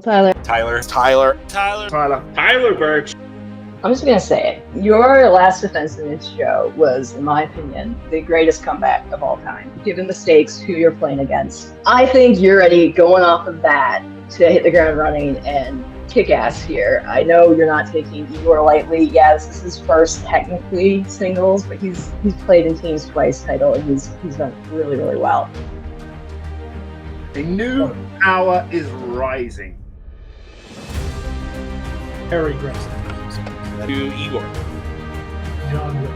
Tyler. Tyler Burch. I'm just going to say it. Your last defense against Joe was, in my opinion, the greatest comeback of all time, given the stakes, who you're playing against. I think you're ready going off of that to hit the ground running and kick ass here. I know you're not taking Igor lightly. Yeah, this is his first technically singles, but he's played in teams twice title, and he's done really, really well. A new power is rising. Harry Grimson. To Igor. John Wick.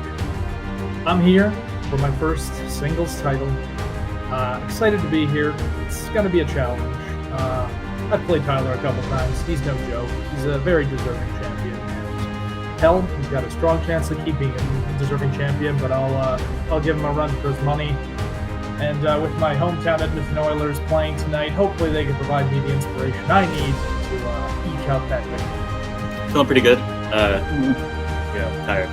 I'm here for my first singles title. Excited to be here. It's going to be a challenge. I've played Tyler a couple times. He's no joke. He's a very deserving champion. And hell, he's got a strong chance of keeping a deserving champion, but I'll give him a run for his money. And with my hometown Edmonton Oilers playing tonight, hopefully they can provide me the inspiration I need to eke out that victory. Feeling pretty good. Tired.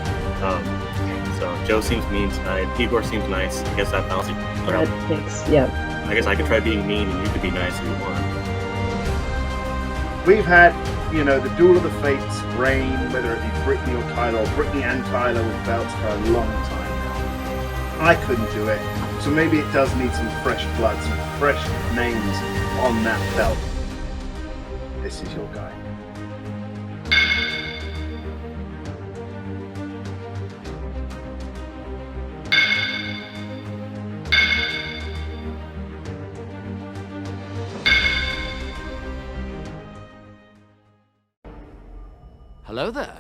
So Joe seems mean tonight. Igor seems nice. I guess that balances out. Yeah. I guess I could try being mean and you could be nice if you want. We've had, the duel of the fates reign, whether it be Brittany or Tyler, or Brittany and Tyler with belts for a long time now. I couldn't do it, so maybe it does need some fresh blood, some fresh names on that belt. This is your guy. Hello there.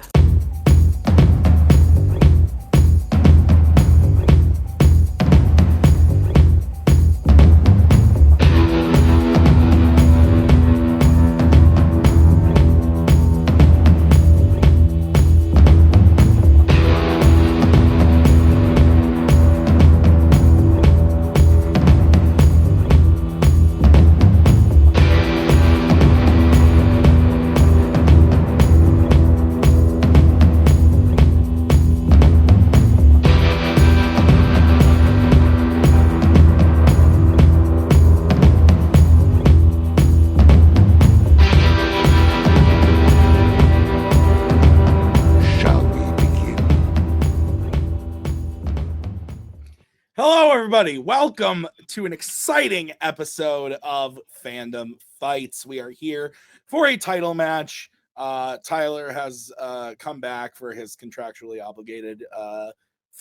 Everybody, welcome to an exciting episode of Fandom Fights. We are here for a title match. Tyler has come back for his contractually obligated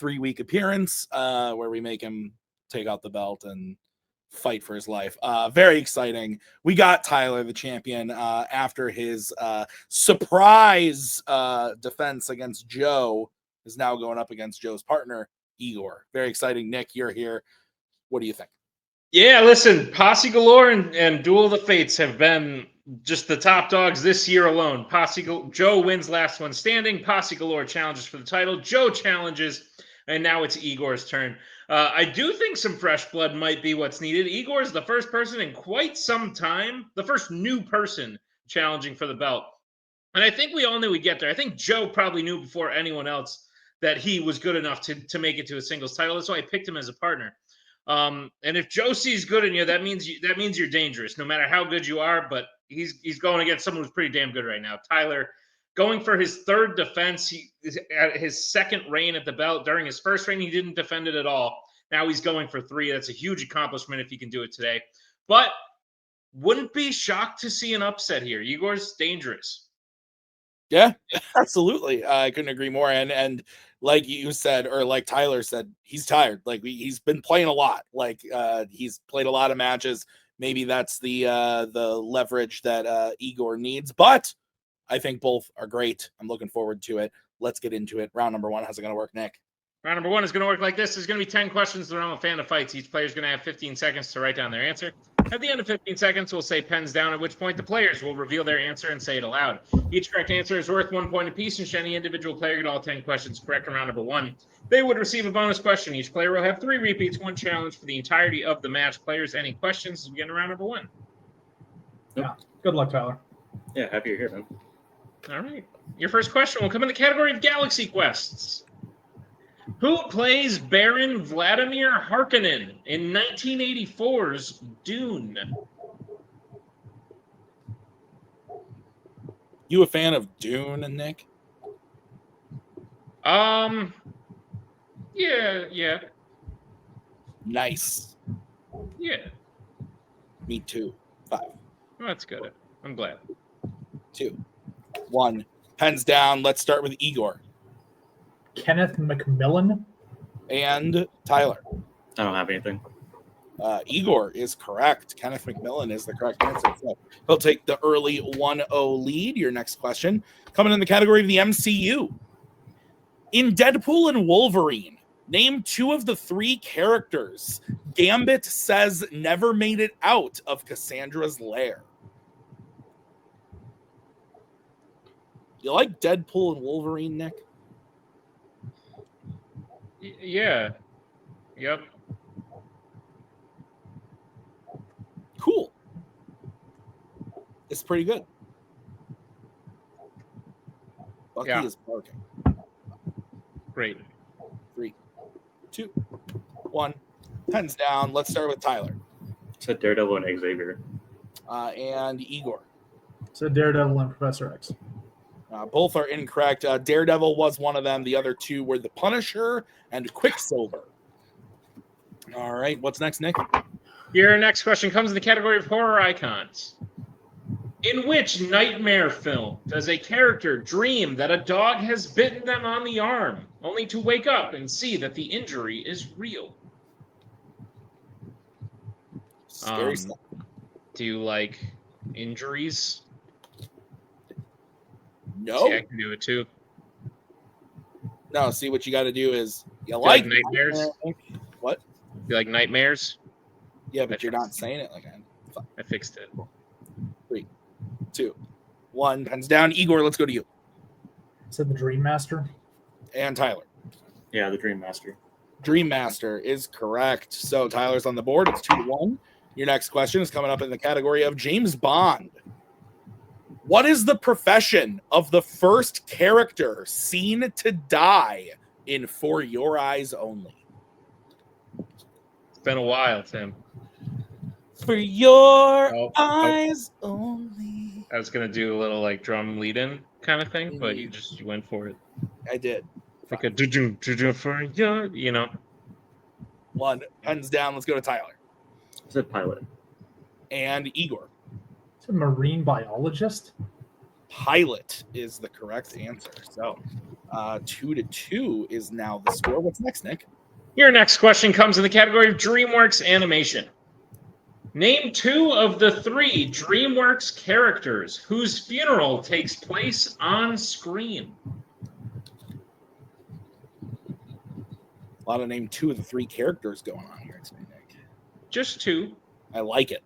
3-week appearance where we make him take out the belt and fight for his life. Very exciting. We got Tyler, the champion, after his surprise defense against Joe, is now going up against Joe's partner, Igor. Very exciting. Nick, you're here. What do you think? Yeah, listen, Posse Galore and Duel of the Fates have been just the top dogs this year alone. Joe wins last one standing. Posse Galore challenges for the title. Joe challenges, and now it's Igor's turn. I do think some fresh blood might be what's needed. Igor is the first person in quite some time, the first new person challenging for the belt. And I think we all knew we'd get there. I think Joe probably knew before anyone else that he was good enough to make it to a singles title. That's why I picked him as a partner. And if Joe sees good in you, that means you're dangerous, no matter how good you are. But he's going against someone who's pretty damn good right now. Tyler, going for his third defense, at his second reign at the belt. During his first reign, he didn't defend it at all. Now he's going for 3. That's a huge accomplishment if he can do it today. But wouldn't be shocked to see an upset here. Igor's dangerous. Yeah, absolutely. I couldn't agree more. And like you said, or like Tyler said, he's tired. Like he's been playing a lot. Like he's played a lot of matches. Maybe that's the leverage that Igor needs. But I think both are great. I'm looking forward to it. Let's get into it. Round number 1. How's it going to work, Nick? Round number 1 is going to work like this. There's going to be 10 questions in the realm of Fandom Fights. Each player is going to have 15 seconds to write down their answer. At the end of 15 seconds, we'll say pens down, at which point the players will reveal their answer and say it aloud. Each correct answer is worth 1 point apiece, and should any individual player get all 10 questions correct in round number 1, they would receive a bonus question. Each player will have 3 repeats, 1 challenge for the entirety of the match. Players, any questions as we get into round number 1? Yeah. Good luck, Tyler. Yeah, happy you're here, man. All right. Your first question will come in the category of Galaxy Quests. Who plays Baron Vladimir Harkonnen in 1984's Dune? You a fan of Dune, Nick? Yeah. Nice. Yeah. Me too. 5, Well, that's good. I'm glad. 2, 1. Pens down. Let's start with Igor Kenneth McMillan. and Tyler. I don't have anything. Igor is correct. Kenneth McMillan is the correct answer. So he'll take the early 1-0 lead. Your next question coming in the category of the MCU. In Deadpool and Wolverine, name 2 of the 3 characters Gambit says never made it out of Cassandra's lair. You like Deadpool and Wolverine, Nick? Yeah. Yep. Cool. It's pretty good. Bucky is barking. Great. 3, 2, 1. Pens down. Let's start with Tyler. Said Daredevil and Xavier. And Igor. So Daredevil and Professor X. Both are incorrect. Daredevil was one of them. The other 2 were the Punisher and Quicksilver. All right. What's next, Nick? Your next question comes in the category of horror icons. In which nightmare film does a character dream that a dog has bitten them on the arm, only to wake up and see that the injury is real? Scary stuff. Do you like injuries? No. See, I can do it too. No, see, what you got to do is you like like nightmares? What? You like nightmares? Yeah, but you're not saying it like I fixed it. 3, 2, 1. Pens down. Igor, let's go to you. Said the Dream Master. And Tyler. Yeah, the Dream Master. Dream Master is correct. So Tyler's on the board. It's 2-1. Your next question is coming up in the category of James Bond. What is the profession of the first character seen to die in For Your Eyes Only? It's been a while, Tim. For your eyes only. I was gonna do a little like drum lead-in kind of thing, but you went for it. I did. Like a do for your, 1. Pens down. Let's go to Tyler. I said pilot. And Igor. It's a marine biologist. Pilot is the correct answer. So 2-2 is now the score. What's next, Nick? Your next question comes in the category of DreamWorks animation. Name 2 of the 3 DreamWorks characters whose funeral takes place on screen. A lot of name 2 of the 3 characters going on here today, Nick. Just 2. I like it.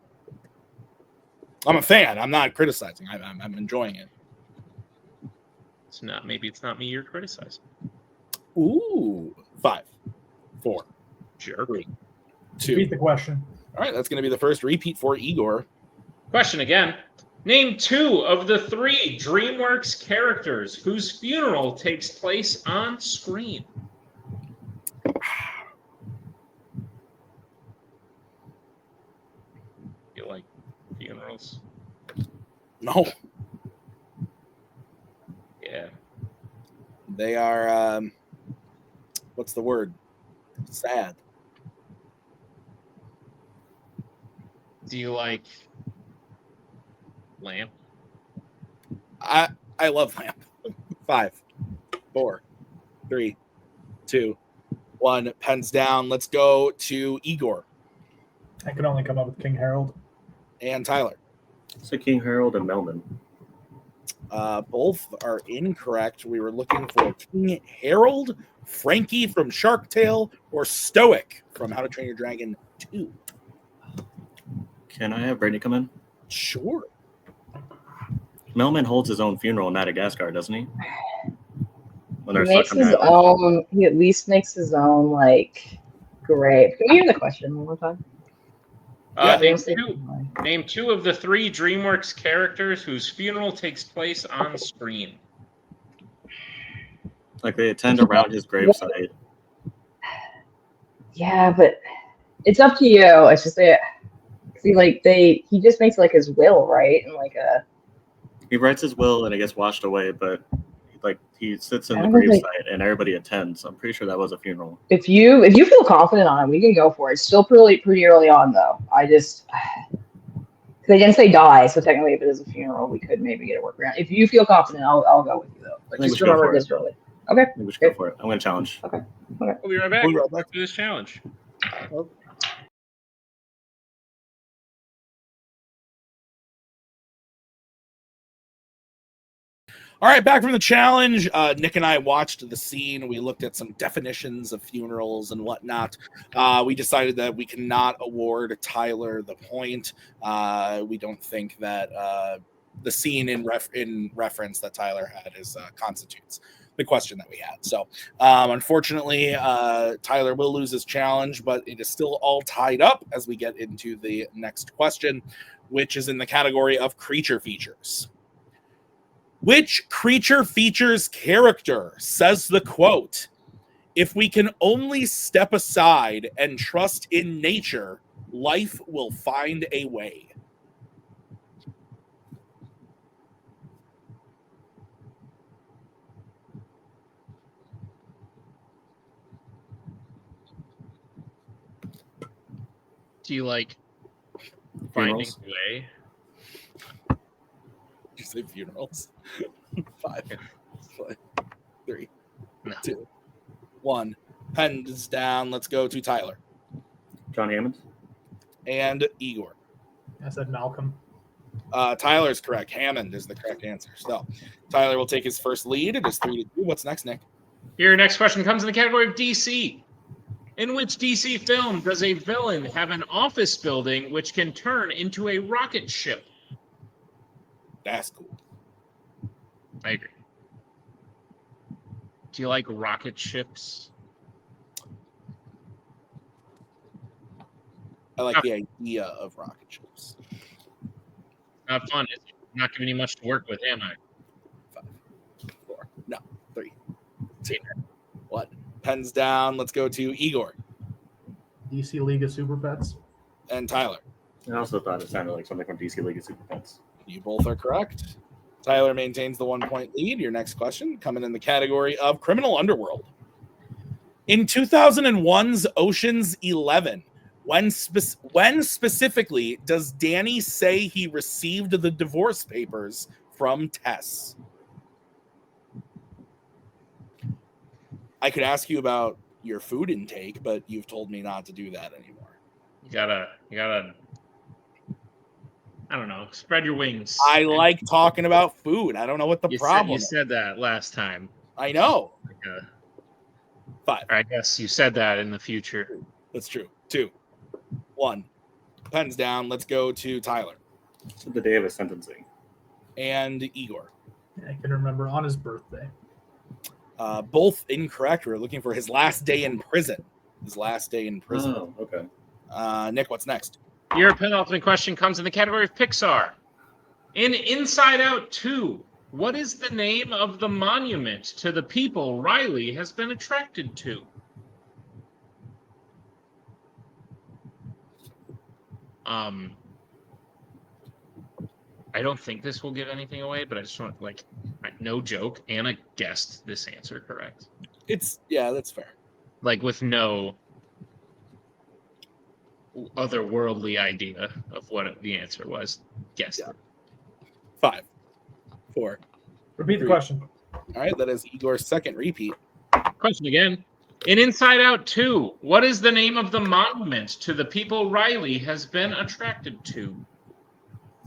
I'm a fan. I'm not criticizing. I'm enjoying it. Maybe it's not me you're criticizing. Ooh. 5, 4, Jerk. 3, 2. Repeat the question. All right, that's going to be the first repeat for Igor. Question again. Name 2 of the 3 DreamWorks characters whose funeral takes place on screen. You like funerals? No. Yeah. They are, what's the word? Sad. Do you like Lamp? I love Lamp. 5, 4, 3, 2, 1. Pens down. Let's go to Igor. I could only come up with King Harold. And Tyler. So King Harold and Melman. Both are incorrect. We were looking for King Harold, Frankie from Shark Tale, or Stoic from How to Train Your Dragon 2. Can I have Brady come in? Sure. Melman holds his own funeral in Madagascar, doesn't he? When they're He makes stuck on his the island. own. He at least makes his own grave. Can you hear the question one more time? Name two of the 3 DreamWorks characters whose funeral takes place on screen. Like they attend around his gravesite. Yeah, but it's up to you. It's just he just makes his will, right? And He writes his will and it gets washed away, but like he sits in the Everybody- gravesite and everybody attends. I'm pretty sure that was a funeral. If you feel confident on it, we can go for it. It's still pretty early on though. They didn't say die, so technically if it is a funeral, we could maybe get a workaround. If you feel confident, I'll go with you though. But I think just we should go remember for it is it. early. Okay. I think we should go for it. I'm going to challenge. Okay. We'll be right back. We'll be right back. To this challenge. All right, back from the challenge. Nick and I watched the scene. We looked at some definitions of funerals and whatnot. We decided that we cannot award Tyler the point. We don't think that the scene in reference that Tyler had constitutes the question that we had. So, unfortunately, Tyler will lose his challenge, but it is still all tied up as we get into the next question, which is in the category of creature features. Which creature features character says the quote, "If we can only step aside and trust in nature, life will find a way"? Do you like finding Funerals? a way? Did you say funerals? 5, 4, 3, No. 2, 1. Pens down. Let's go to Tyler John Hammond? and Igor. I said Malcolm. Tyler's correct. Hammond is the correct answer. So Tyler will take his first lead. It is 3-2. What's next, Nick? Your next question comes in the category of DC. In which DC film does a villain have an office building which can turn into a rocket ship? That's cool. I agree. Do you like rocket ships? I like the idea of rocket ships. Not fun. It's not giving you much to work with, am I? 5, 4, no, 3, 2, 1. Pens down. Let's go to Igor DC League of Super Pets. and Tyler. I also thought it sounded like something from DC League of Super Pets. You both are correct. Tyler maintains the 1-point lead. Your next question coming in the category of criminal underworld. In 2001's Ocean's 11, when specifically does Danny say he received the divorce papers from Tess? I could ask you about your food intake, but you've told me not to do that anymore. You gotta I don't know, spread your wings. I like talking about food. I don't know what the problem You is. said that last time. I know. 5. Or I guess you said that in the future. That's true. 2, 1. Pens down. Let's go to Tyler So the day of his sentencing. and Igor. I can remember on his birthday. Both incorrect. We're looking for his last day in prison. His last day in prison. Oh, okay. Nick, what's next? Your penultimate question comes in the category of Pixar. In Inside Out 2, what is the name of the monument to the people Riley has been attracted to? I don't think this will give anything away, but I just want, no joke, Anna guessed this answer correct. That's fair. With no otherworldly idea of what the answer was. Guessed it. 5, 4. Repeat the 3. question. All right, that is Igor's second repeat. Question again. In Inside Out 2, what is the name of the monument to the people Riley has been attracted to?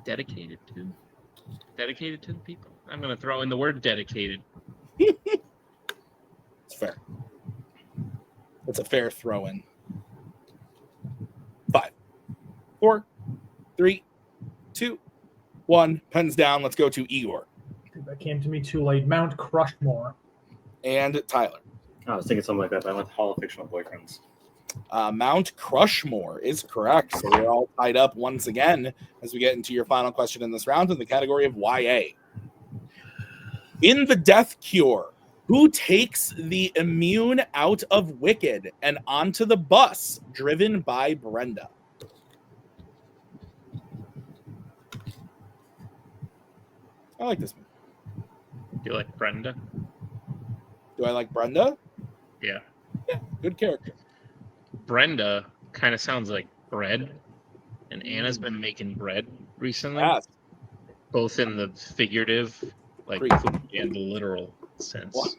Dedicated to the people. I'm going to throw in the word dedicated. It's fair. That's a fair throw in. 5, 4, 3, 2, 1. Pens down. Let's go to Igor That came to me too late. Mount Crushmore. and Tyler. I was thinking something like that, but I went to Hall of Fictional Boyfriends. Mount Crushmore is correct. So we're all tied up once again as we get into your final question in this round in the category of YA. In The Death Cure, who takes the immune out of Wicked and onto the bus driven by Brenda? I like this one. Do you like Brenda? Do I like Brenda? Yeah. Yeah, good character. Brenda kind of sounds like bread, and Anna's been making bread recently, Yes. both in the figurative, like Great. food, and the literal sense. What?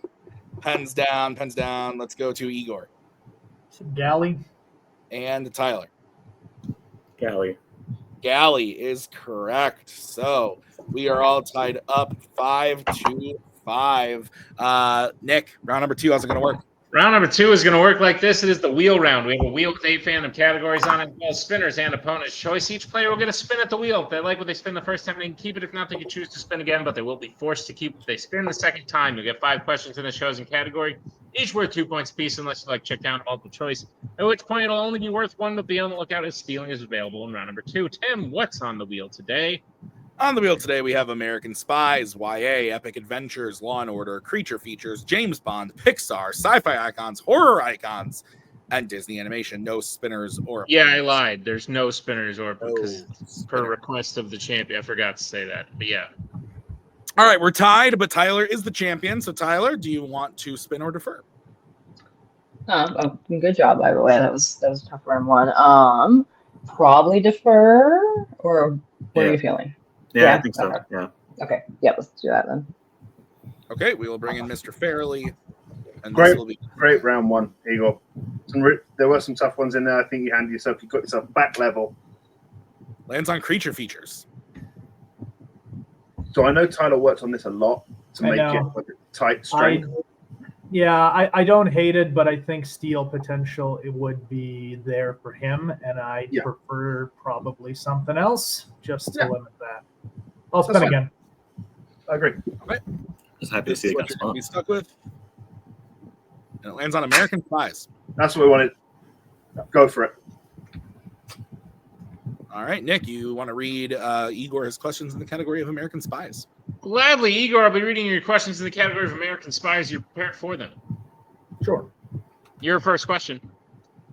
Pens down, pens down. Let's go to Igor Galley. and Tyler. Galley. Galley is correct. So we are all tied up 5-5. Nick, round number 2, how's it going to work? Round number 2 is going to work like this. It is the wheel round. We have a wheel with 8 fandom categories on it, well, spinners and opponent's choice. Each player will get a spin at the wheel. If they like what they spin the first time, they can keep it. If not, they can choose to spin again, but they will be forced to keep. If they spin the second time, you'll get 5 questions in the chosen category, each worth 2 points apiece unless you like check down multiple choice, at which point it'll only be worth 1, but be on the lookout as stealing is available in round number 2. Tim, what's on the wheel today? On the wheel today, we have American Spies, YA, Epic Adventures, Law & Order, Creature Features, James Bond, Pixar, Sci-Fi Icons, Horror Icons, and Disney Animation. No spinners or... Yeah, I lied. There's no spinners or... No because per spinner. request of the champion. I forgot to say that. But yeah. All right, we're tied, but Tyler is the champion. So, Tyler, do you want to spin or defer? Good job, by the way. That was a tough round 1. Probably defer, or what are you feeling? Yeah, I think so. Yeah. Okay. Yeah, let's do that then. Okay, we will bring in Mr. Fairley. And Great. this will be Great round 1, Igor. There were some tough ones in there. I think you got yourself back level. lands on Creature Features. So I know Tyler worked on this a lot to make it like a tight strength. I don't hate it, but I think steal potential it would be there for him, and I prefer probably something else just to limit that. I'll spin again. I agree. Okay. Just happy to see it got spun. Be stuck with. And it lands on American Spies. That's what we wanted. Go for it. All right, Nick, you want to read Igor his questions in the category of American Spies? Gladly, Igor. I'll be reading your questions in the category of American Spies. You're prepared for them. Sure. Your first question.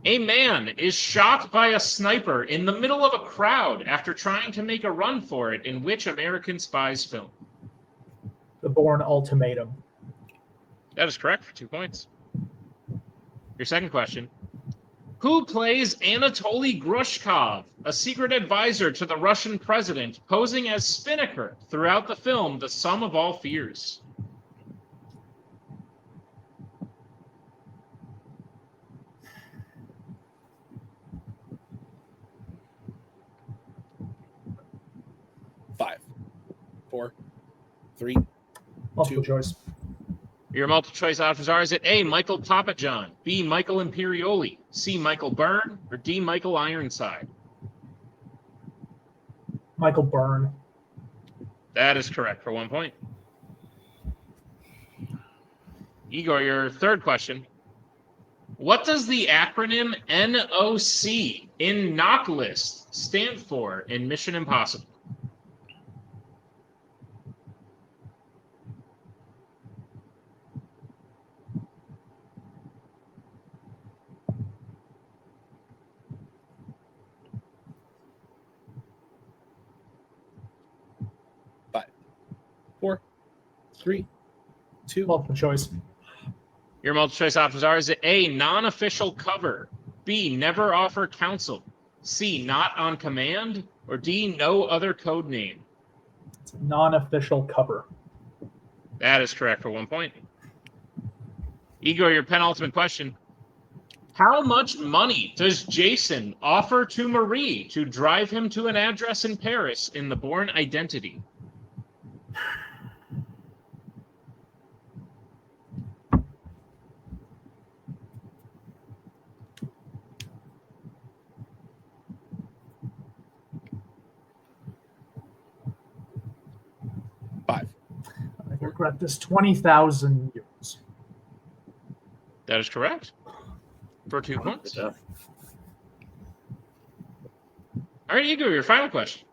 A man is shot by a sniper in the middle of a crowd after trying to make a run for it in which American Spies film? The Bourne Ultimatum. That is correct for 2 points. Your second question. Who plays Anatoly Grushkov, a secret advisor to the Russian president, posing as Spinnaker throughout the film The Sum of All Fears? Five, 4, 3, Multiple 2. choice. Your multiple choice options are: is it A, Michael Papajohn, B, Michael Imperioli, C, Michael Byrne, or D, Michael Ironside? Michael Byrne. That is correct for 1 point. Igor, your third question. What does the acronym NOC in Knock List stand for in Mission Impossible? Four, 3, 2. Multiple choice. Your multiple choice options are: is it A, non-official cover, B, never offer counsel, C, not on command, or D, no other code name? Non-official cover. That is correct for 1 point. Igor, your penultimate question. How much money does Jason offer to Marie to drive him to an address in Paris in The Bourne Identity? I regret this. 20,000 euros. That is correct for 2 points. All right, Igor, your final question.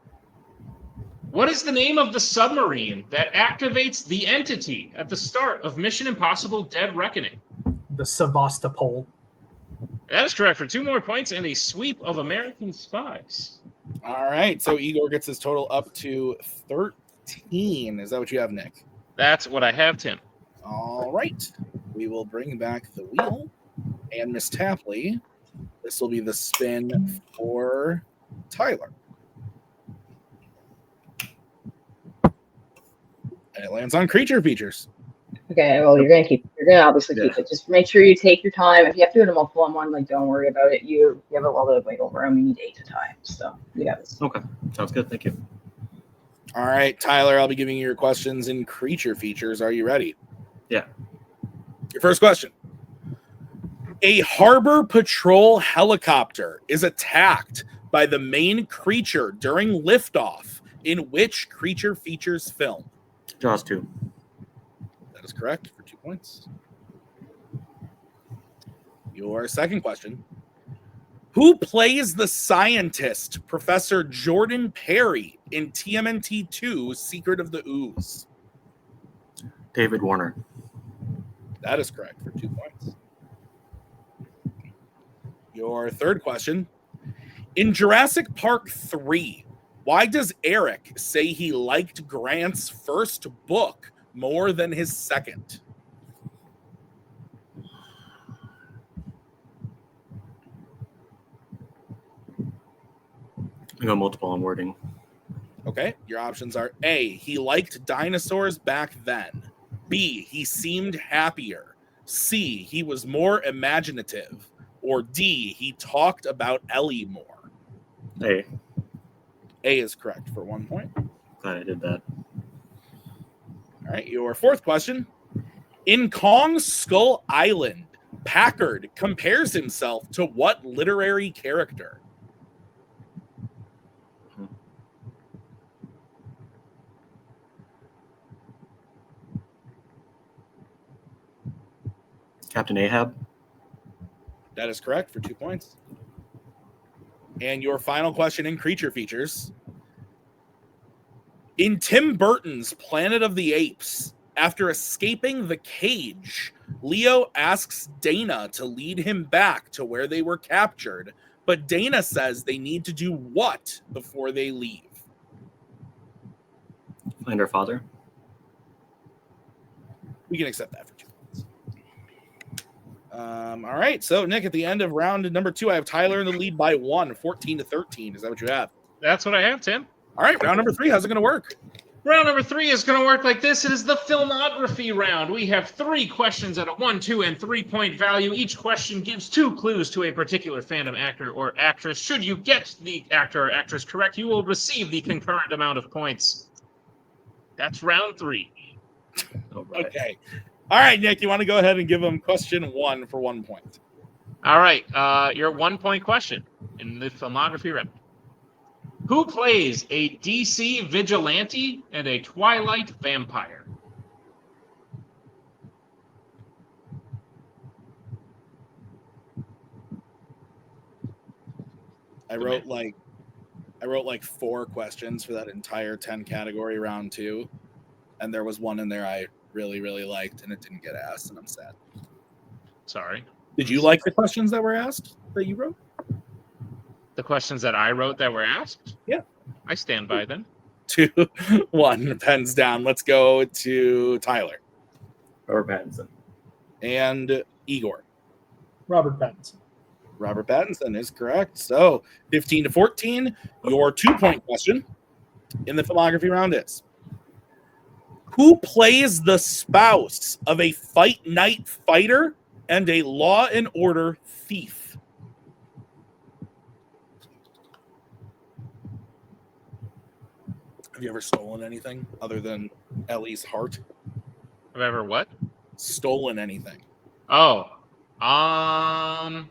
What is the name of the submarine that activates the entity at the start of Mission Impossible Dead Reckoning? The Sevastopol. That is correct for 2 more points and a sweep of American Spies. All right, so Igor gets his total up to 15. Is that what you have, Nick? That's what I have, Tim. All right. We will bring back the wheel. And Miss Tapley, this will be the spin for Tyler. And it lands on creature features. Okay, well, you're gonna obviously keep it. Just make sure you take your time. If you have to do it a multiple on one, like, don't worry about it. You have a little bit of wiggle room. You need 8 to time, so you got this. Okay, sounds good. Thank you. All right, Tyler, I'll be giving you your questions in creature features. Are you ready? Yeah. Your first question. A harbor patrol helicopter is attacked by the main creature during liftoff in which creature features film? Jaws 2. That is correct for 2 points. Your second question. Who plays the scientist, Professor Jordan Perry, in TMNT 2, Secret of the Ooze? David Warner. That is correct for 2 points. Your third question. In Jurassic Park 3, why does Eric say he liked Grant's first book more than his second? I go multiple on wording. Okay, your options are A, he liked dinosaurs back then. B, he seemed happier. C, he was more imaginative. Or D, he talked about Ellie more. A. A is correct for 1 point. Glad I did that. All right, your fourth question. In Kong Skull Island, Packard compares himself to what literary character? Captain Ahab. That is correct for 2 points. And your final question in creature features. In Tim Burton's Planet of the Apes, after escaping the cage, Leo asks Dana to lead him back to where they were captured, but Dana says they need to do what before they leave? Find our father. We can accept that for 2 points. All right, so Nick, at the end of round number 2, I have Tyler in the lead by 1, 14 to 13. Is that what you have? That's what I have, Tim. All right, round number 3, how's it going to work? Round number 3 is going to work like this. It is the filmography round. We have 3 questions at a 1, 2, and 3-point value. Each question gives 2 clues to a particular fandom actor or actress. Should you get the actor or actress correct, you will receive the concurrent amount of points. That's round 3. All right. Okay. All right, Nick, you want to go ahead and give them question 1 for 1 point? All right, your 1-point question in the filmography round. Who plays a DC vigilante and a Twilight vampire? I wrote like 4 questions for that entire 10 category round 2, and there was one in there I really, really liked, and it didn't get asked, and I'm sad. Sorry. Did you like the questions that were asked that you wrote? The questions that I wrote that were asked? Yeah. I stand by them. 2, 1, pens down. Let's go to Tyler. Robert Pattinson. And Igor. Robert Pattinson. Robert Pattinson is correct. So 15 to 14, your 2-point question in the filmography round is: who plays the spouse of a fight night fighter and a Law and Order thief? Have you ever stolen anything other than Ellie's heart? Have I ever what? Stolen anything? Oh. I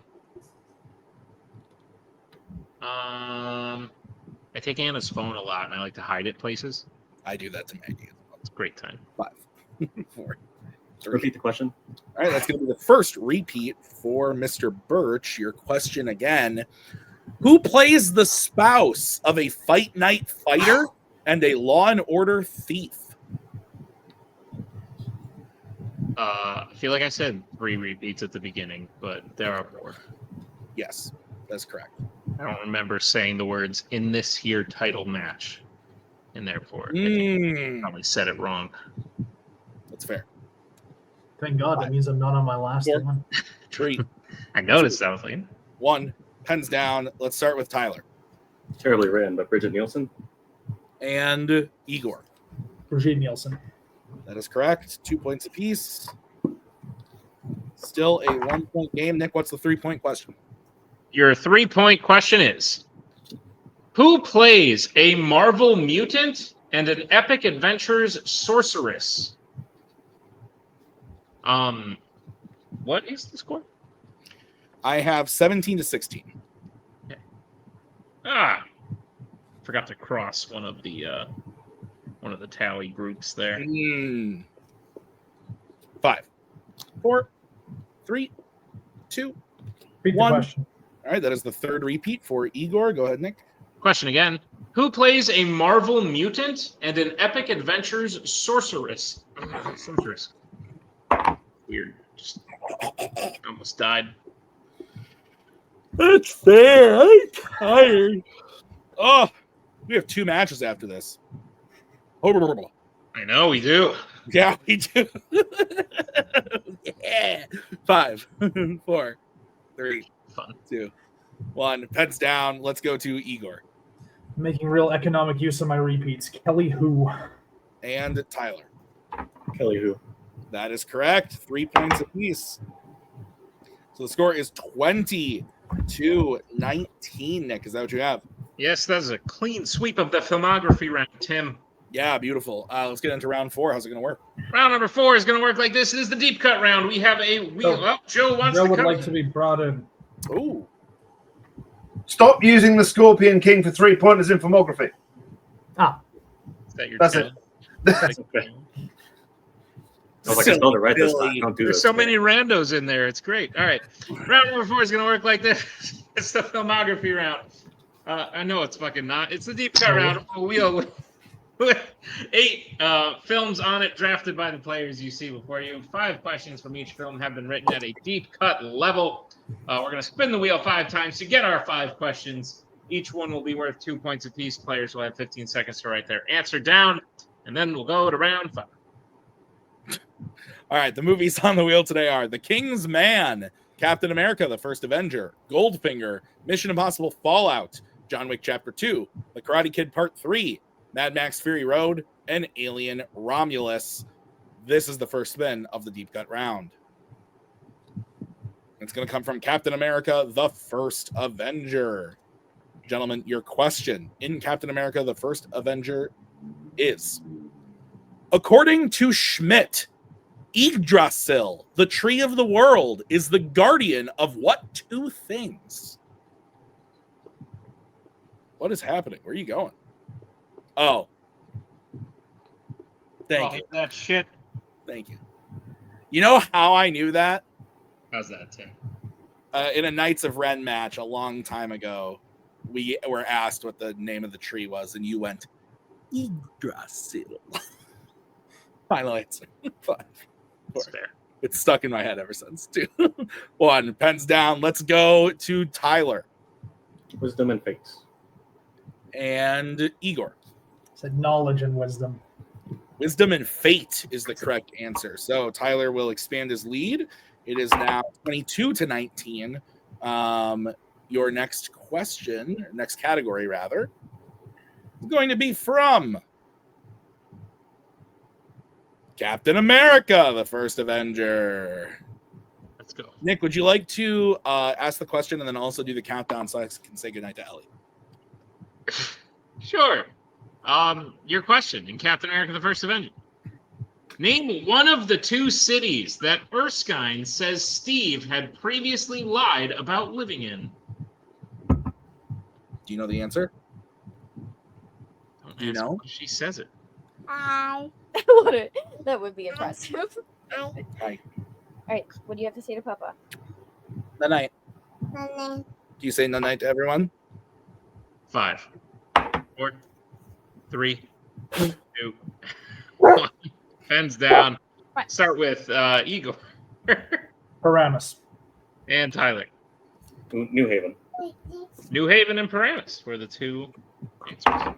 take Anna's phone a lot, and I like to hide it places. I do that to Maggie. It's a great time. 5, 4, 3. Repeat the question. All right, that's going to be the first repeat for Mr. Burch. Your question again. Who plays the spouse of a fight night fighter and a Law and Order thief? I feel like I said 3 repeats at the beginning, but there are 4. Yes, that's correct. I don't remember saying the words "in this here title match." and therefore I think I Mm, probably said it wrong. that's fair. Thank God, that means I'm not on my last Four. one. 3, I noticed that. I was like, 1. Pens down. Let's start with Tyler Terribly written, but Bridget Nielsen. and Igor. Brigitte Nielsen. That is correct. 2 points apiece. Still a 1-point game. Nick, what's the 3-point question? your 3-point question is: who plays a Marvel mutant and an Epic Adventures sorceress? What is the score? I have 17-16. Forgot to cross one of the tally groups there. 5, 4, 3, 2, Repeat the 1. question. All right, that is the third repeat for Igor. Go ahead, Nick. Question again: who plays a Marvel mutant and an Epic Adventures sorceress? Sorceress. Weird. Just almost died. That's fair. I'm tired. Oh, we have 2 matches after this. Oh, I know we do. yeah, we do. Yeah. 5, 4, 3, Fun. 2, 1. Pens down. Let's go to Igor Making real economic use of my repeats. Kelly Who. and Tyler. Kelly who? That is correct. 3 points apiece. So the score is 20-19. Nick, is that what you have? Yes, that's a clean sweep of the filmography round, Tim. Yeah, beautiful. Let's get into round 4. How's it going to work? Round number 4 is going to work like this. It is the deep cut round. We have a wheel. Oh, Joe wants Joe to would come. like to be brought in. Ooh. Stop using the Scorpion King for 3-pointers in filmography. Is that your That's challenge? Okay. I was like, I spelled it right this time. Don't do There's this. so many randos in there. It's great. All right. Round number 4 is going to work like this. It's the filmography round. I know it's fucking not. It's the deep cut round. A wheel with 8 films on it drafted by the players you see before you. 5 questions from each film have been written at a deep cut level. We're going to spin the wheel 5 times to get our 5 questions. Each one will be worth 2 points apiece. Players will have 15 seconds to write their answer down, and then we'll go to round 5. All right, the movies on the wheel today are The King's Man, Captain America, The First Avenger, Goldfinger, Mission Impossible Fallout, John Wick Chapter 2, The Karate Kid Part 3, Mad Max Fury Road, and Alien Romulus. This is the first spin of the deep cut round. It's going to come from Captain America, The First Avenger. Gentlemen, your question in Captain America, The First Avenger is, according to Schmidt, Yggdrasil, the tree of the world, is the guardian of what 2 things? What is happening? Where are you going? Oh. Thank you. That shit. Thank you. You know how I knew that? How's that, Tim? In a Knights of Ren match a long time ago, we were asked what the name of the tree was, and you went, Yggdrasil. Final answer. 5. That's fair. It's stuck in my head ever since. 2, 1. Pens down. Let's go to Tyler Wisdom and fates. and Igor. Said knowledge and wisdom. Wisdom and fate is the correct answer. So Tyler will expand his lead. It is now 22-19. Your next question, or next category rather, is going to be from Captain America, The First Avenger. Let's go. Nick, would you like to ask the question and then also do the countdown so I can say goodnight to Ellie? Sure. Your question in Captain America: The First Avenger. Name one of the 2 cities that Erskine says Steve had previously lied about living in. Do you know the answer? Don't Do you ask know? why she says it. That would be impressive. Hi. All right, what do you have to say to Papa? Good night. Do you say good night to everyone? 5, 4, 3, 2, 1. Fens down. Right. Start with Igor Paramus. and Tyler. New Haven. New Haven and Paramus were the 2 answers.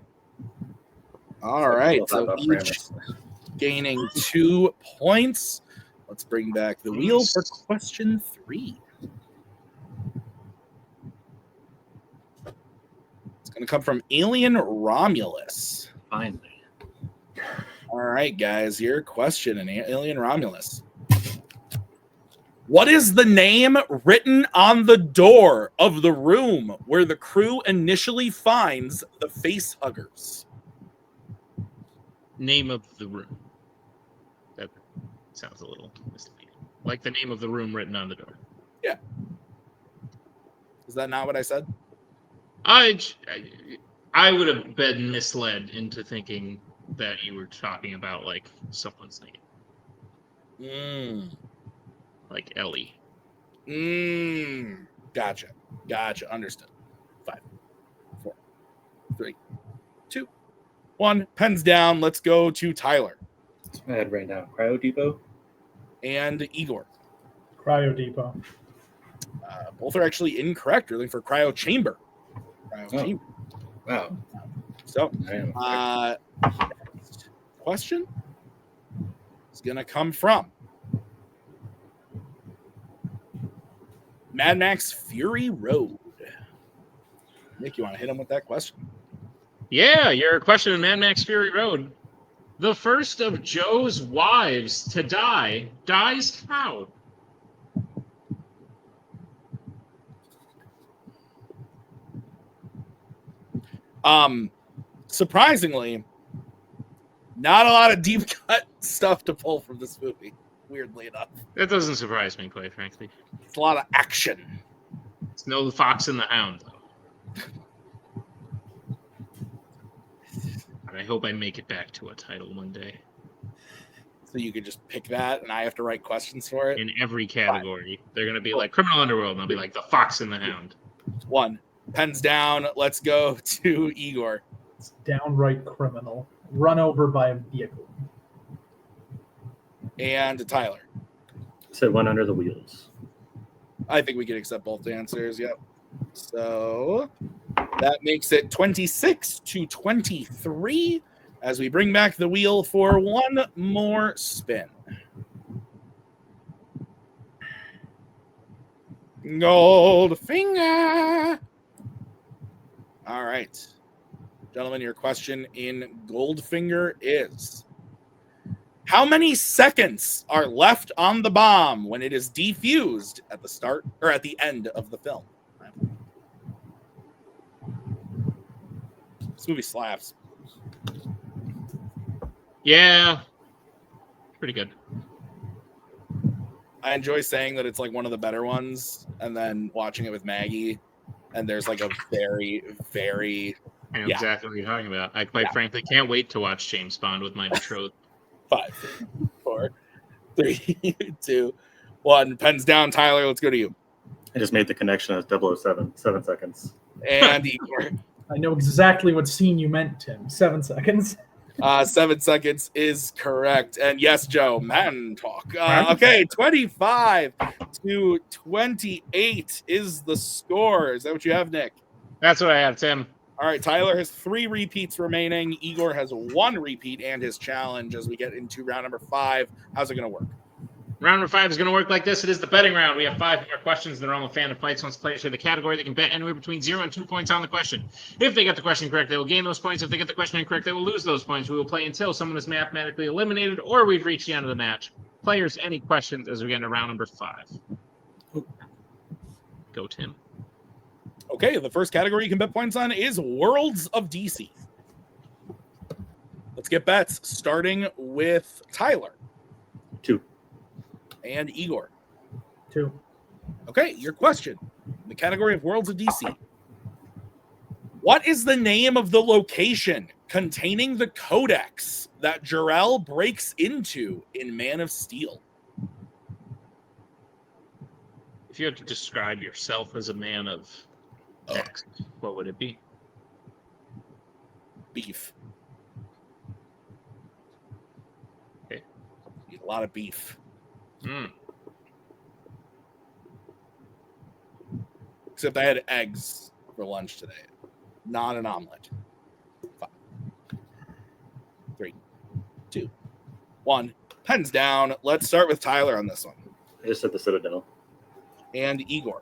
All right, so each gaining 2 points. Let's bring back the wheel for question 3. It's going to come from Alien Romulus. Finally. All right, guys, your question in Alien Romulus. What is the name written on the door of the room where the crew initially finds the face huggers? Name of the room. That sounds a little misleading. Like the name of the room written on the door. Yeah. Is that not what I said? I would have been misled into thinking that you were talking about like someone's name. Like Ellie. Gotcha. Understood. 5, 4, 3, 2, 1. Pens down. Let's go to Tyler. I had right now Cryo Depot and Igor. Cryo Depot. Both are actually incorrect. We're looking for Cryo Chamber. Chamber. Wow. So, question is going to come from Mad Max Fury Road. Nick, you want to hit him with that question? Yeah, your question in Mad Max Fury Road. The first of Joe's wives to die dies how? Surprisingly, not a lot of deep cut stuff to pull from this movie, weirdly enough. That doesn't surprise me, quite frankly. It's a lot of action. It's no Fox and the Hound, though. And I hope I make it back to a title one day. So you could just pick that, and I have to write questions for it? In every category. They're going to be like Criminal Underworld, and I'll be like The Fox and the Hound. 1. Pens down. Let's go to Igor. It's downright criminal. Run over by a vehicle. And Tyler. Said One Under the Wheels. I think we can accept both answers. Yep. So that makes it 26-23 as we bring back the wheel for one more spin. Goldfinger. All right. Gentlemen, your question in Goldfinger is: how many seconds are left on the bomb when it is defused at the start or at the end of the film? This movie slaps. Yeah. Pretty good. I enjoy saying that it's like one of the better ones, and then watching it with Maggie, and there's like a very, very... I know exactly what you're talking about. I quite frankly can't wait to watch James Bond with my betrothed. 5, 4, 3, 2, 1. Pens down, Tyler. Let's go to you. I just made the connection as 007. 7 seconds. And Igor. I know exactly what scene you meant, Tim. 7 seconds. 7 seconds is correct. And yes, Joe, man talk. Okay, 25-28 is the score. Is that what you have, Nick? That's what I have, Tim. All right, Tyler has 3 repeats remaining. Igor has 1 repeat and his challenge as we get into round number 5. How's it going to work? Round number 5 is going to work like this. It is the betting round. We have 5 more questions in the realm of Fandom Fights. Once players share the category, they can bet anywhere between 0 and 2 points on the question. If they get the question correct, they will gain those points. If they get the question incorrect, they will lose those points. We will play until someone is mathematically eliminated or we've reached the end of the match. Players, any questions as we get into round number 5? Go, Tim. Okay, the first category you can bet points on is Worlds of DC. Let's get bets, starting with Tyler. 2. And Igor. 2. Okay, your question. In the category of Worlds of DC. What is the name of the location containing the codex that Jor-El breaks into in Man of Steel? If you had to describe yourself as a man of X, what would it be? Beef. Okay. Eat a lot of beef. Except I had eggs for lunch today. Not an omelet. 5, 1. Pens down. Let's start with Tyler on this one. I just said the Citadel. And Igor.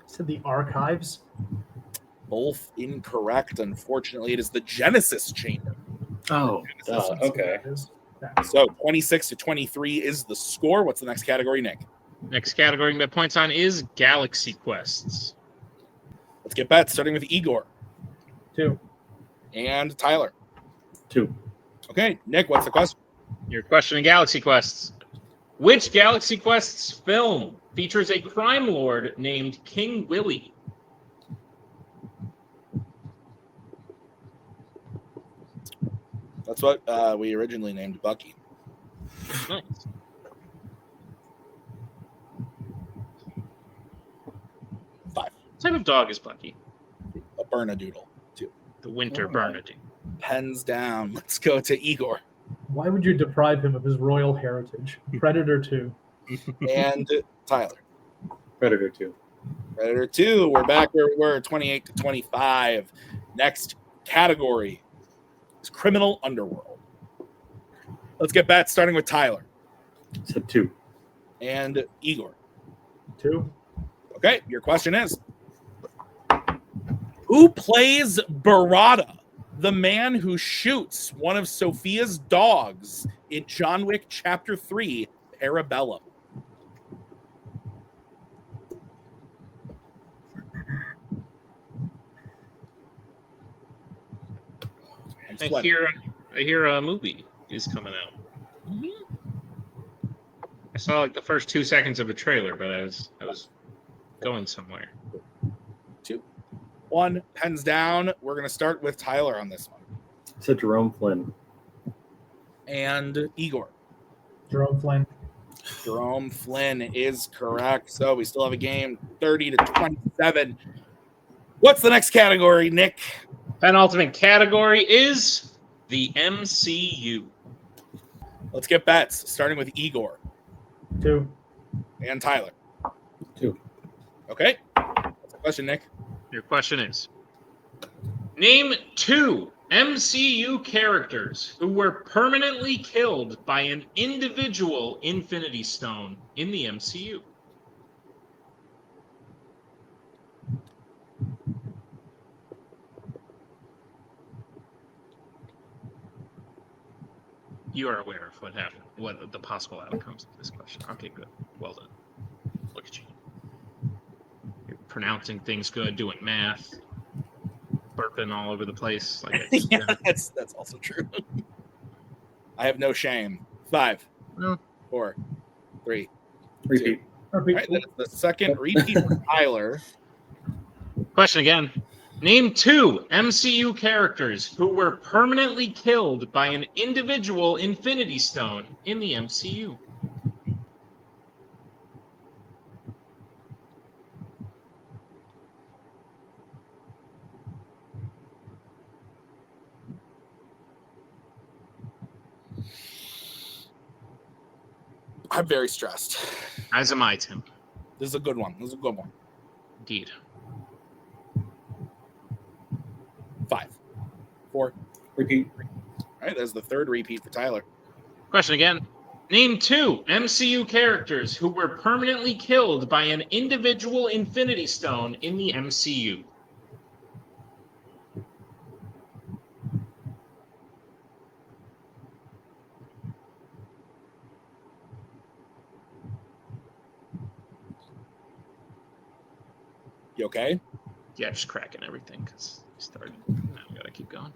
Said the archives. Both incorrect. Unfortunately, it is the Genesis Chamber. Oh, okay. So 26-23 is the score. What's the next category, Nick? Next category to get points on is Galaxy Quests. Let's get bets, starting with Igor. 2. And Tyler. 2. Okay, Nick, what's the question? Your question in Galaxy Quests. Which Galaxy Quests film features a crime lord named King Willie? That's what we originally named Bucky. Nice. Five. What type of dog is Bucky? A Bernedoodle. 2. The Winter Bernadine. Pens down. Let's go to Igor. Why would you deprive him of his royal heritage? Predator 2. And Tyler. Predator 2. Predator 2. We're back where we were, 28-25. Next category is Criminal Underworld. Let's get bets, starting with Tyler. Said 2. And Igor. 2. Okay, your question is, who plays Barada, the man who shoots one of Sophia's dogs in John Wick Chapter 3, Parabellum? I hear a movie is coming out. I saw like the first 2 seconds of a trailer, but I was going somewhere. 2, 1, pens down. We're going to start with Tyler on this one. Said Jerome Flynn. And Igor. Jerome Flynn. Jerome Flynn is correct. So we still have a game, 30-27. What's the next category, Nick? Penultimate category is the MCU. Let's get bets, starting with Igor. 2. And Tyler. 2. Okay. What's the question, Nick? Your question is, name 2 MCU characters who were permanently killed by an individual Infinity Stone in the MCU. You are aware of what happened, what the possible outcomes of this question. Okay, good. Well done. Look at you. You're pronouncing things good, doing math, burping all over the place. Like Yeah, that's also true. I have no shame. 5, 4, 3, Repeat. 2. All right, that's the second repeat for Tyler. Question again. Name 2 MCU characters who were permanently killed by an individual Infinity Stone in the MCU. I'm very stressed. As am I, Tim. This is a good one. Indeed. 5, 4. Repeat. All right, that's the third repeat for Tyler. Question again. Name 2 MCU characters who were permanently killed by an individual Infinity Stone in the MCU. You okay? Yeah, just cracking everything because we started. Now we gotta keep going.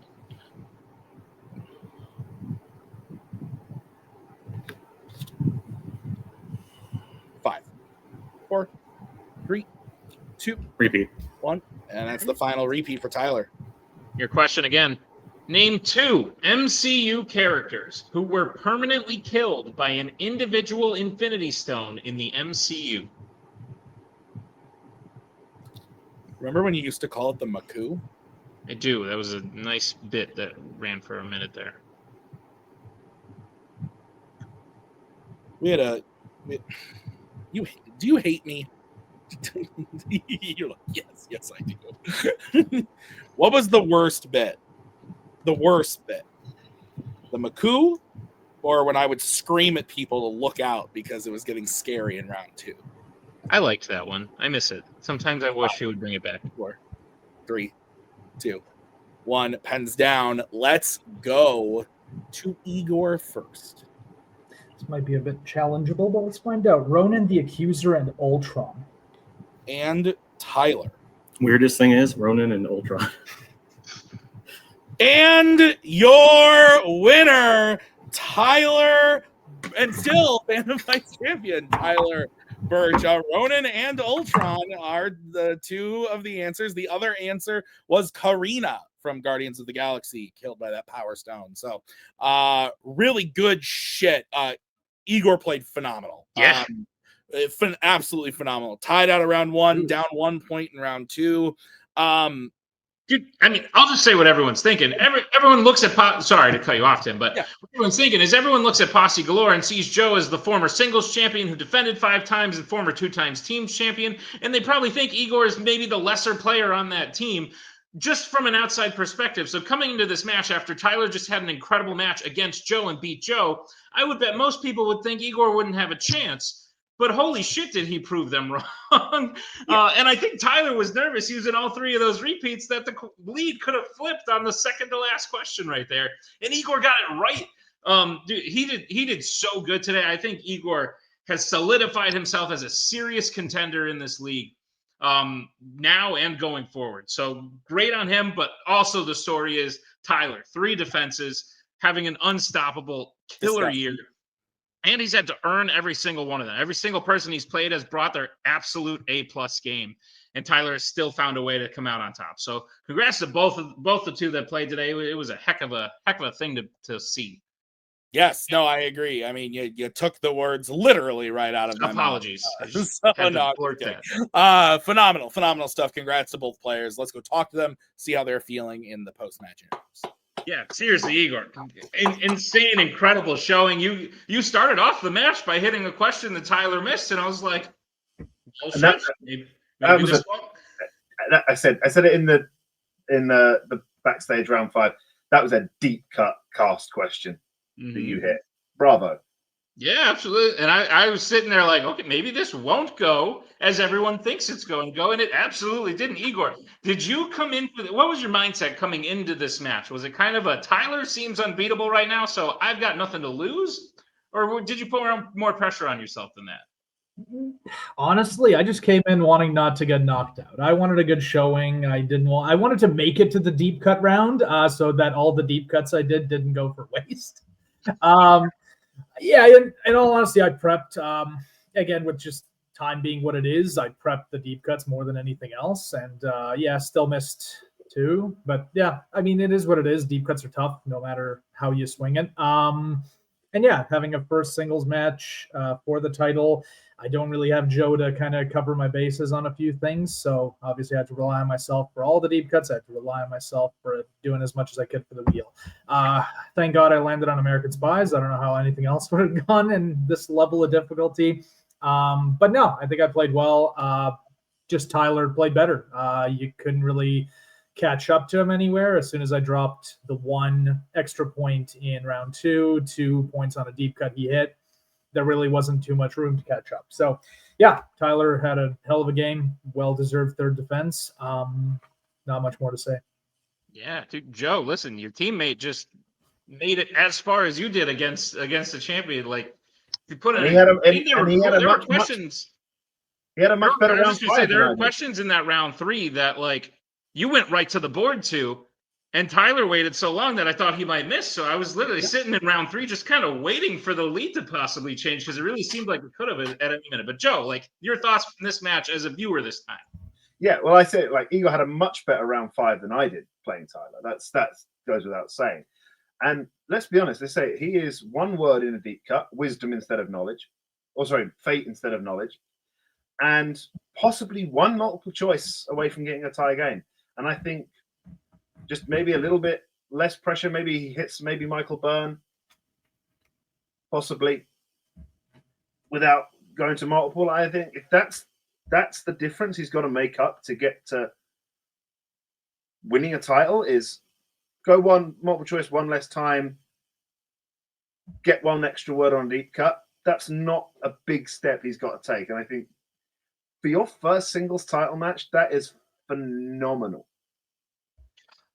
Five, 4, 3, 2, Repeat. 1. And that's the final repeat for Tyler. Your question again. Name 2 MCU characters who were permanently killed by an individual Infinity Stone in the MCU. Remember when you used to call it the Maku? I do. That was a nice bit that ran for a minute there. Do you hate me? You're like, yes, I do. What was the worst bit? The worst bit? The Maku or when I would scream at people to look out because it was getting scary in round 2. I liked that one. I miss it. Sometimes I wish he would bring it back. 4, 3, 2, 1. Pens down. Let's go to Igor first. This might be a bit challengeable, but let's find out. Ronan the Accuser and Ultron. And Tyler. Weirdest thing is Ronan and Ultron. And your winner, Tyler, and still Fandom Fights champion, Tyler Burch. Ronan and Ultron are the two of the answers. The other answer was Karina from Guardians of the Galaxy, killed by that Power Stone. So really good shit. Igor played phenomenal. Yeah. Absolutely phenomenal. Tied out of round 1, down 1 point in round 2. Dude, I mean, I'll just say what everyone's thinking. Everyone looks at sorry to cut you off, Tim, but Yeah. what everyone's thinking is everyone looks at Posse Galore and sees Joe as the former singles champion who defended 5 times and former 2 times teams champion, and they probably think Igor is maybe the lesser player on that team, just from an outside perspective. So coming into this match after Tyler just had an incredible match against Joe and beat Joe, I would bet most people would think Igor wouldn't have a chance. But holy shit, did he prove them wrong? Yeah. And I think Tyler was nervous using all 3 of those repeats that the lead could have flipped on the second to last question right there. And Igor got it right. Dude, he did so good today. I think Igor has solidified himself as a serious contender in this league now and going forward. So great on him. But also the story is Tyler, 3 defenses, having an unstoppable killer year. And he's had to earn every single one of them. Every single person he's played has brought their absolute A-plus game. And Tyler has still found a way to come out on top. So congrats to both the 2 that played today. It was a heck of a thing to see. Yes, no, I agree. I mean, you took the words literally right out of my Apologies. mouth. Phenomenal stuff. Congrats to both players. Let's go talk to them, see how they're feeling in the post-match interviews. Yeah, seriously, Igor. Insane, incredible showing. You started off the match by hitting a question that Tyler missed, and I was like, oh, shit. I said it in the backstage round 5. That was a deep cut cast question that you hit. Bravo. Yeah, absolutely. And I was sitting there like, okay, maybe this won't go as everyone thinks it's going to go, and it absolutely didn't. Igor, did you come into what was your mindset coming into this match? Was it kind of a Tyler seems unbeatable right now, so I've got nothing to lose? Or did you put more pressure on yourself than that? Honestly, I just came in wanting not to get knocked out. I wanted a good showing. I wanted to make it to the deep cut round so that all the deep cuts I didn't go for waste. Yeah, in all honesty, I prepped, again, with just time being what it is, I prepped the deep cuts more than anything else. And still missed 2. But yeah, I mean, it is what it is. Deep cuts are tough no matter how you swing it. And yeah, having a first singles match for the title, I don't really have Joe to kind of cover my bases on a few things. So obviously I had to rely on myself for all the deep cuts. I had to rely on myself for doing as much as I could for the wheel. Thank God I landed on American Spies. I don't know how anything else would have gone in this level of difficulty. But no, I think I played well. Just Tyler played better. You couldn't really catch up to him anywhere. As soon as I dropped the 1 extra point in round 2, 2 points on a deep cut he hit, there really wasn't too much room to catch up. So yeah, Tyler had a hell of a game. Well-deserved 3rd defense. Not much more to say. Yeah, dude, Joe, listen, your teammate just made it as far as you did against the champion. Like, you put it. There were questions. He had a much better round 5. There were questions in that round 3 that, like, you went right to the board to, and Tyler waited so long that I thought he might miss. So I was literally sitting in round 3 just kind of waiting for the lead to possibly change because it really seemed like it could have at any minute. But Joe, like, your thoughts on this match as a viewer this time? Yeah, well, I say, like, Igor had a much better round 5 than I did playing Tyler. That goes without saying. And let's be honest, they say he is 1 word in a deep cut, wisdom instead of knowledge. Or sorry, fate instead of knowledge. And possibly 1 multiple choice away from getting a tie game. And I think just maybe a little bit less pressure. Maybe he hits Michael Byrne, possibly, without going to multiple. I think if that's the difference he's got to make up to get to winning a title is go 1 multiple choice, 1 less time, get one extra word on deep cut. That's not a big step he's got to take. And I think for your first singles title match, that is phenomenal.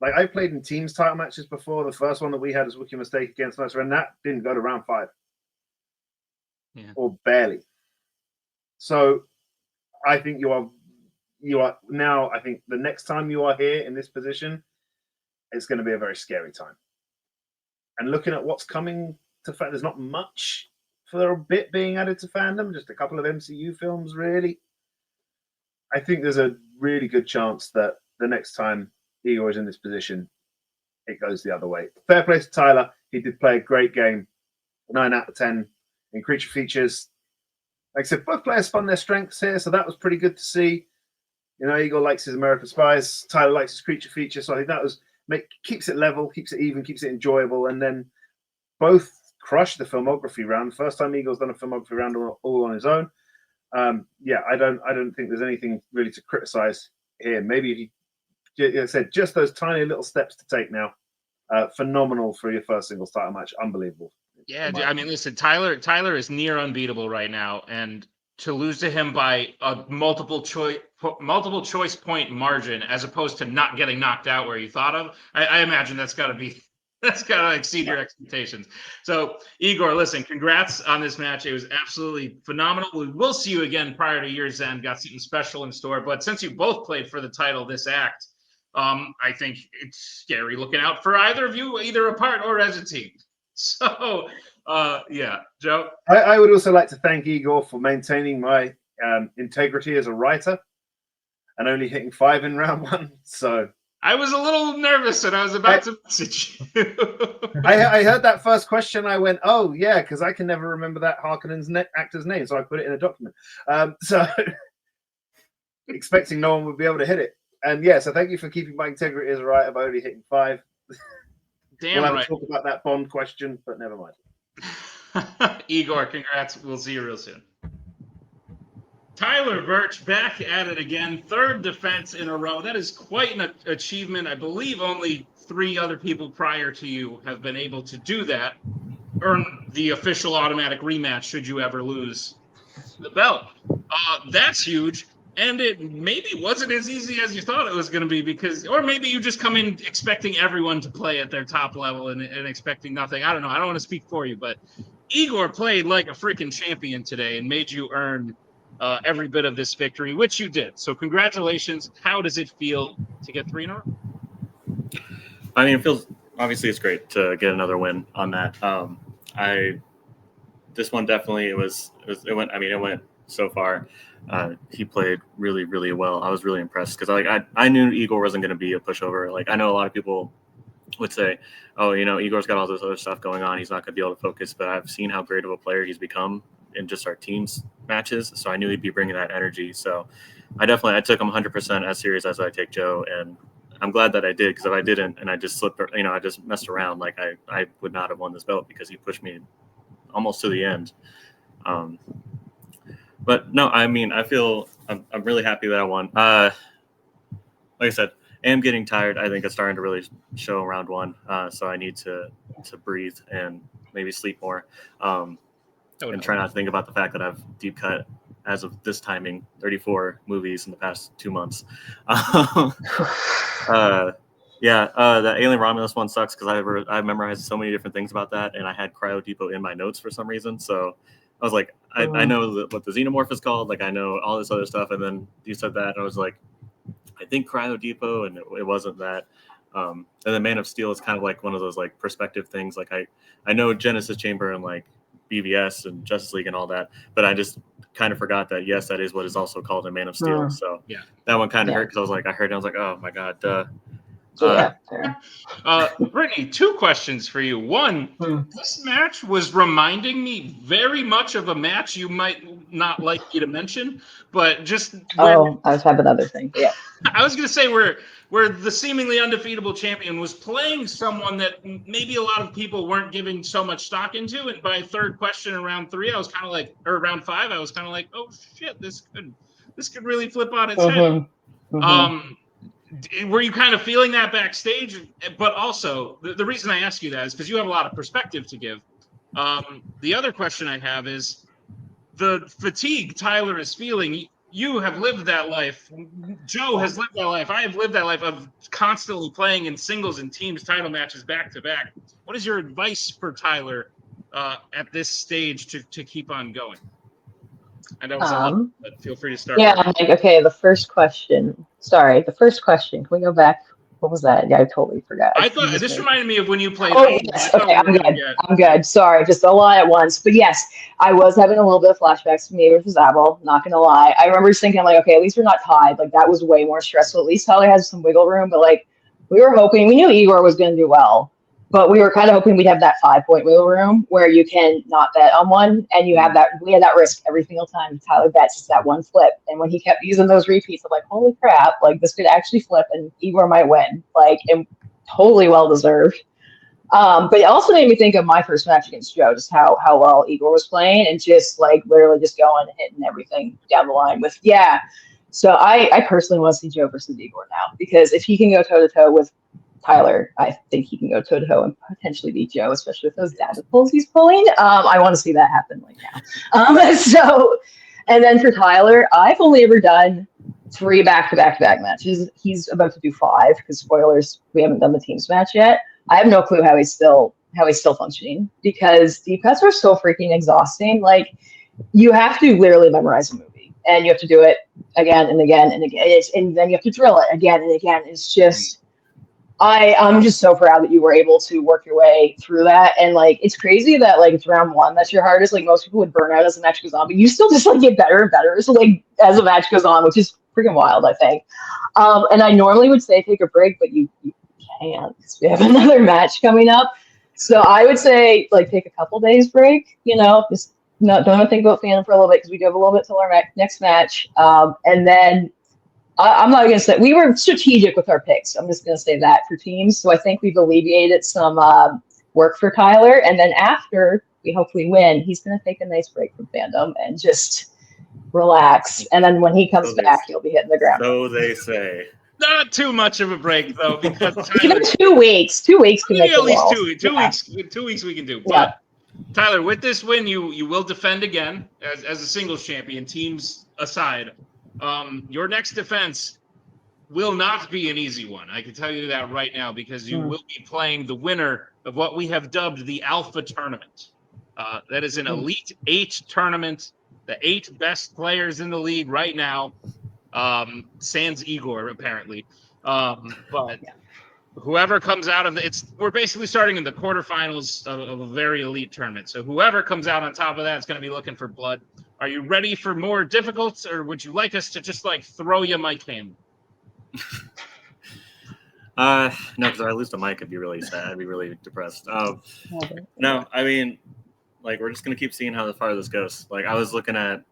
Like, I played in teams title matches before. The first one that we had was Wiki Mistake against Mercer, and that didn't go to round 5. Yeah. Or barely. So I think you are now, I think the next time you are here in this position, it's going to be a very scary time. And looking at what's coming to Fandom, there's not much for a bit being added to Fandom, just a couple of MCU films, really. I think there's a really good chance that the next time Igor is in this position, it goes the other way. Fair play to Tyler. He did play a great game. 9 out of 10 in creature features. Like I said, both players spun their strengths here, so that was pretty good to see. You know, Igor likes his American Spies. Tyler likes his creature feature, so I think that was keeps it level, keeps it even, keeps it enjoyable, and then both crushed the filmography round. First time Igor's done a filmography round all on his own. I don't think there's anything really to criticize here. Maybe like I said, just those tiny little steps to take now. Phenomenal for your first singles title match. Unbelievable. Yeah, I mean, listen, Tyler is near unbeatable right now, and to lose to him by a multiple choice point margin, as opposed to not getting knocked out where you thought of, I imagine that's got to exceed your expectations. So, Igor, listen, congrats on this match. It was absolutely phenomenal. We will see you again prior to year's end. Got something special in store. But since you both played for the title this act, I think it's scary looking out for either of you, either apart or as a team. So, Joe? I would also like to thank Igor for maintaining my integrity as a writer and only hitting 5 in round 1. So I was a little nervous and I was about to message you. I heard that first question. I went, oh, yeah, because I can never remember that Harkonnen's actor's name. So I put it in a document. So expecting no one would be able to hit it. And yeah, so thank you for keeping my integrity as a writer by only hitting 5. Damn we'll right. talk about that Bond question, but never mind. Igor, congrats. We'll see you real soon. Tyler Burch back at it again. 3rd defense in a row. That is quite an achievement. I believe only 3 other people prior to you have been able to do that. Earn the official automatic rematch should you ever lose the belt. That's huge. And it maybe wasn't as easy as you thought it was going to be or maybe you just come in expecting everyone to play at their top level and expecting nothing. I don't know. I don't want to speak for you, but Igor played like a freaking champion today and made you earn every bit of this victory, which you did. So congratulations. How does it feel to get 3 in a row? I mean, obviously it's great to get another win on that. This one definitely, it went so far. He played really, really well. I was really impressed because I knew Igor wasn't going to be a pushover. Like, I know a lot of people would say, oh, you know, Igor's got all this other stuff going on. He's not going to be able to focus. But I've seen how great of a player he's become in just our team's matches. So I knew he'd be bringing that energy. So I took him 100% as serious as I take Joe. And I'm glad that I did, because if I didn't and I just slipped, I just messed around, like I would not have won this belt because he pushed me almost to the end. But no, I mean, I'm really happy that I won. Like I said, I am getting tired. I think it's starting to really show round 1. So I need to breathe and maybe sleep more. And try not to think about the fact that I've deep cut, as of this timing, 34 movies in the past 2 months. The Alien Romulus one sucks because I memorized so many different things about that, and I had Cryo Depot in my notes for some reason. So I was like, I know what the xenomorph is called. Like, I know all this other stuff. And then you said that, and I was like, I think Cryo Depot, and it wasn't that. And then Man of Steel is kind of like one of those like perspective things. Like I know Genesis Chamber and like BVS and Justice League and all that, but I just kind of forgot that, yes, that is what is also called a Man of Steel. So yeah, that one kind of hurt because I heard it, I was like, oh my God. Brittany, 2 questions for you. One, this match was reminding me very much of a match you might not like me to mention, but just I was having other things. Yeah, I was going to say where the seemingly undefeatable champion was playing someone that maybe a lot of people weren't giving so much stock into, and by 3rd question in round 3, I was kind of like, or round 5, I was kind of like, oh shit, this could really flip on its head. Were you kind of feeling that backstage? But also, the reason I ask you that is because you have a lot of perspective to give. The other question I have is the fatigue Tyler is feeling. You have lived that life. Joe has lived that life. I have lived that life of constantly playing in singles and teams title matches back to back. What is your advice for Tyler at this stage to keep on going? I know it's a lot, but feel free to start. Yeah, I'm like, okay, the first question. Sorry, the first question. Can we go back? What was that? Yeah, I totally forgot. I thought this reminded me of when you played. Oh, yes. Okay, I'm good. I'm good. Sorry, just a lot at once. But yes, I was having a little bit of flashbacks to me versus Abel, not gonna lie. I remember just thinking, like, okay, at least we're not tied. Like, that was way more stressful. At least Tyler has some wiggle room, but like, we were hoping, we knew Igor was gonna do well, but we were kind of hoping we'd have that 5-point wiggle room where you can not bet on one, and you have that. We had that risk every single time Tyler bets. It's that one flip, and when he kept using those repeats, I'm like, holy crap! Like, this could actually flip, and Igor might win. Like, and totally well deserved. But it also made me think of my first match against Joe, just how well Igor was playing, and just like literally just going and hitting everything down the line with So I personally want to see Joe versus Igor now, because if he can go toe to toe with Tyler, I think he can go toe to toe and potentially beat Joe, especially with those data pulls he's pulling. I want to see that happen right now. And then for Tyler, I've only ever done 3 back-to-back matches. He's about to do 5 because spoilers, we haven't done the teams match yet. I have no clue how he's still functioning, because deep cuts are so freaking exhausting. Like, you have to literally memorize a movie, and you have to do it again and again and again, and then you have to drill it again and again. It's just, I'm just so proud that you were able to work your way through that. And like, it's crazy that like it's round 1 that's your hardest. Like, most people would burn out as the match goes on, but you still just like get better and better. So like, as the match goes on, which is freaking wild, I think. And I normally would say take a break, but you can't, because we have another match coming up. So I would say like take a couple days break, just don't think about Fandom for a little bit, because we do have a little bit till our next match. And then I'm not going to say, we were strategic with our picks. I'm just going to say that for teams. So I think we've alleviated some work for Tyler. And then after we hopefully win, he's going to take a nice break from Fandom and just relax. And then when he comes back, he'll be hitting the ground. So they say. Not too much of a break, though, because even 2 weeks. 2 weeks can make at least world. 2 weeks. 2 weeks we can do. But Tyler, with this win, you will defend again as a singles champion, teams aside. Your next defense will not be an easy one. I can tell you that right now, because you will be playing the winner of what we have dubbed the Alpha Tournament. That is an Elite 8 tournament. The 8 best players in the league right now. Sans Igor, apparently. But whoever comes out of we're basically starting in the quarterfinals of a very elite tournament. So whoever comes out on top of that is going to be looking for blood. Are you ready for more difficult, or would you like us to just like throw you Mike Ham? No, because if I lose the mic, I'd be really sad. I'd be really depressed. No, I mean, like, we're just gonna keep seeing how far this goes. Like, I was looking at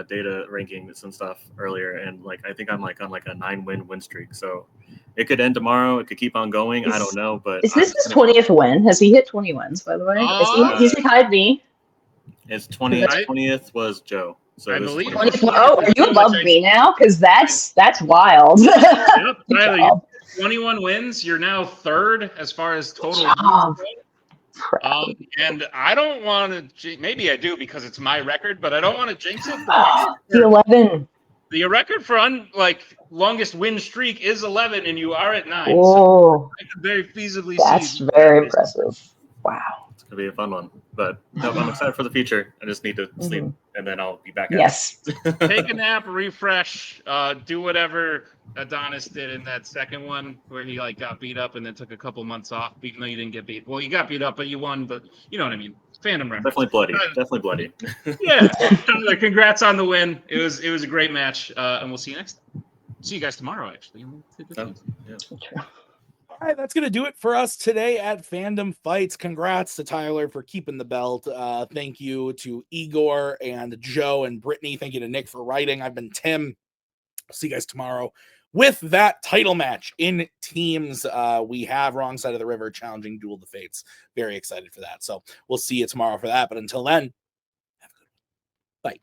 data rankings and stuff earlier, and like, I think I'm like on like a 9-win streak. So it could end tomorrow. It could keep on going. I don't know, but is this his 20th win? Has he hit 20 wins, by the way? He's tied me. His 20th was Joe. So I believe. Oh, are you above me now? Because that's wild. Yep, Tyler, you 21 wins. You're now 3rd as far as total. And I don't want to. Maybe I do, because it's my record, but I don't want to jinx it. The 11. The record for longest win streak is 11, and you are at 9. Oh, so I could very feasibly that's see. very impressive. Wow. It's gonna be a fun one, but no, I'm excited for the future. I just need to sleep, and then I'll be back. Yes. Take a nap, refresh, do whatever Adonis did in that second one, where he like got beat up and then took a couple months off. Even though you didn't get beat. Well, you got beat up, but you won. But you know what I mean. Fandom reference. Definitely bloody. Definitely bloody. Yeah. Congrats on the win. It was a great match, and we'll see you next time. See you guys tomorrow, actually. All right, that's going to do it for us today at Fandom Fights. Congrats to Tyler for keeping the belt. Thank you to Igor and Joe and Brittany. Thank you to Nick for writing. I've been Tim. See you guys tomorrow with that title match in teams. We have Wrong Side of the River challenging Duel of the Fates. Very excited for that. So we'll see you tomorrow for that. But until then, have a good one. Bye.